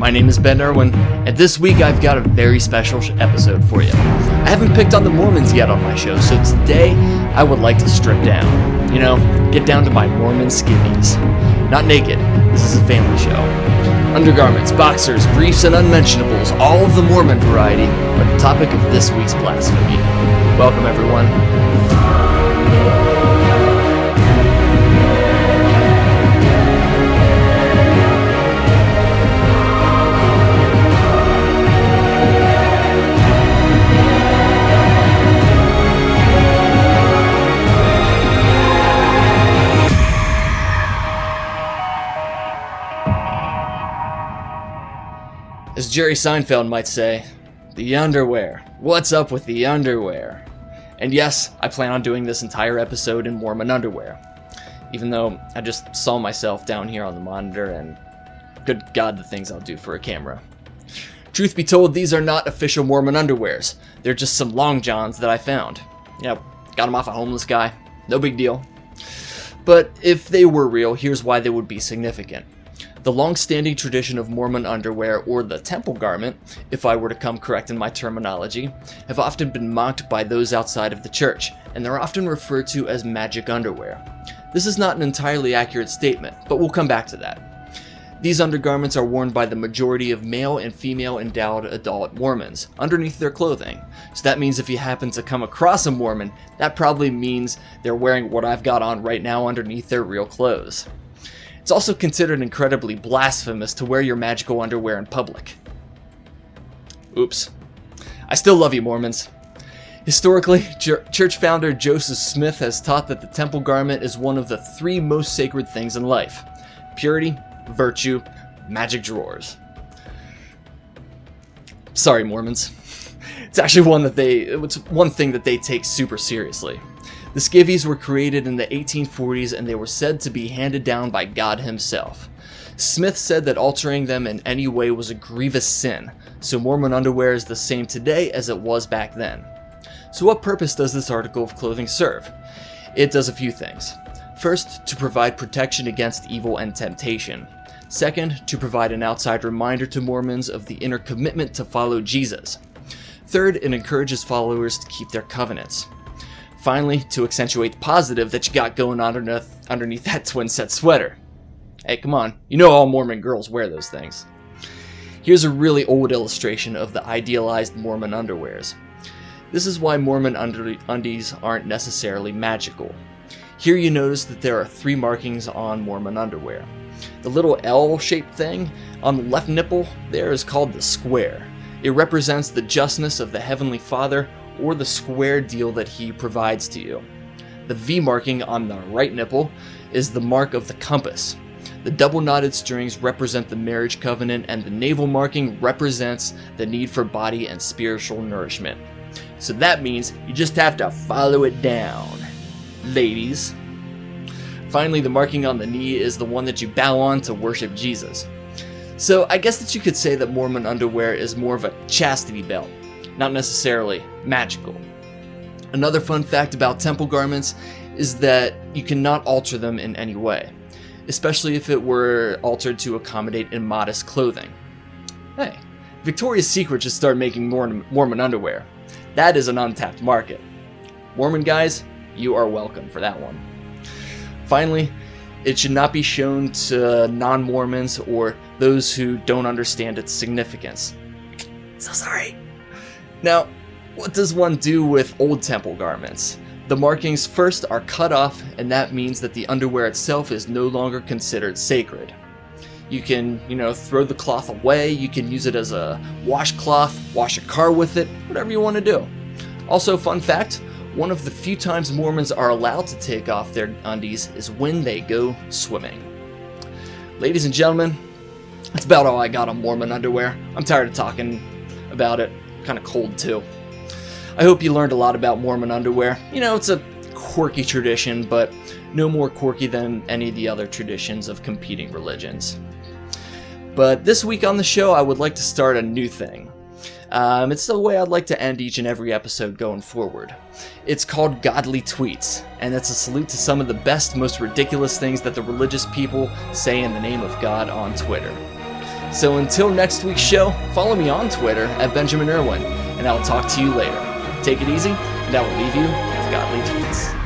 My name is Ben Irwin, and this week I've got a very special episode for you. I haven't picked on the Mormons yet on my show, so today I would like to strip down. You know, get down to my Mormon skivvies. Not naked, this is a family show. Undergarments, boxers, briefs, and unmentionables, all of the Mormon variety, are the topic of this week's blasphemy. Welcome everyone. As Jerry Seinfeld might say, the underwear. What's up with the underwear? And yes, I plan on doing this entire episode in Mormon underwear. Even though I just saw myself down here on the monitor and good God, the things I'll do for a camera. Truth be told, these are not official Mormon underwears. They're just some long johns that I found. You know, got them off a homeless guy. No big deal. But if they were real, here's why they would be significant. The long-standing tradition of Mormon underwear, or the temple garment, if I were to come correct in my terminology, have often been mocked by those outside of the church, and they're often referred to as magic underwear. This is not an entirely accurate statement, but we'll come back to that. These undergarments are worn by the majority of male and female endowed adult Mormons, underneath their clothing. So that means if you happen to come across a Mormon, that probably means they're wearing what I've got on right now underneath their real clothes. It's also considered incredibly blasphemous to wear your magical underwear in public. Oops. I still love you, Mormons. Historically, church founder Joseph Smith has taught that the temple garment is one of the three most sacred things in life: purity, virtue, magic drawers. Sorry, Mormons. It's actually one thing that they take super seriously. The skivvies were created in the 1840s and they were said to be handed down by God himself. Smith said that altering them in any way was a grievous sin, so Mormon underwear is the same today as it was back then. So what purpose does this article of clothing serve? It does a few things. First, to provide protection against evil and temptation. Second, to provide an outside reminder to Mormons of the inner commitment to follow Jesus. Third, it encourages followers to keep their covenants. Finally, to accentuate the positive that you got going on underneath that twin set sweater. Hey, come on, you know all Mormon girls wear those things. Here's a really old illustration of the idealized Mormon underwears. This is why Mormon undies aren't necessarily magical. Here you notice that there are three markings on Mormon underwear. The little L-shaped thing on the left nipple there is called the square. It represents the justness of the Heavenly Father, or the square deal that he provides to you. The V marking on the right nipple is the mark of the compass. The double knotted strings represent the marriage covenant, and the navel marking represents the need for body and spiritual nourishment. So that means you just have to follow it down, ladies. Finally, the marking on the knee is the one that you bow on to worship Jesus. So I guess that you could say that Mormon underwear is more of a chastity belt, not necessarily magical. Another fun fact about temple garments is that you cannot alter them in any way, especially if it were altered to accommodate immodest clothing. Hey, Victoria's Secret should start making Mormon underwear. That is an untapped market. Mormon guys, you are welcome for that one. Finally, it should not be shown to non-Mormons or those who don't understand its significance. So sorry. Now, what does one do with old temple garments? The markings first are cut off, and that means that the underwear itself is no longer considered sacred. You can, throw the cloth away, you can use it as a washcloth, wash a car with it, whatever you want to do. Also, fun fact, one of the few times Mormons are allowed to take off their undies is when they go swimming. Ladies and gentlemen, that's about all I got on Mormon underwear. I'm tired of talking about it. Kind of cold too. I hope you learned a lot about Mormon underwear. It's a quirky tradition, but no more quirky than any of the other traditions of competing religions. But this week on the show, I would like to start a new thing. It's the way I'd like to end each and every episode going forward. It's called Godly Tweets, and it's a salute to some of the best, most ridiculous things that the religious people say in the name of God on Twitter. So until next week's show, follow me on Twitter at Benjamin Irwin, and I will talk to you later. Take it easy, and I will leave you with godly tweets.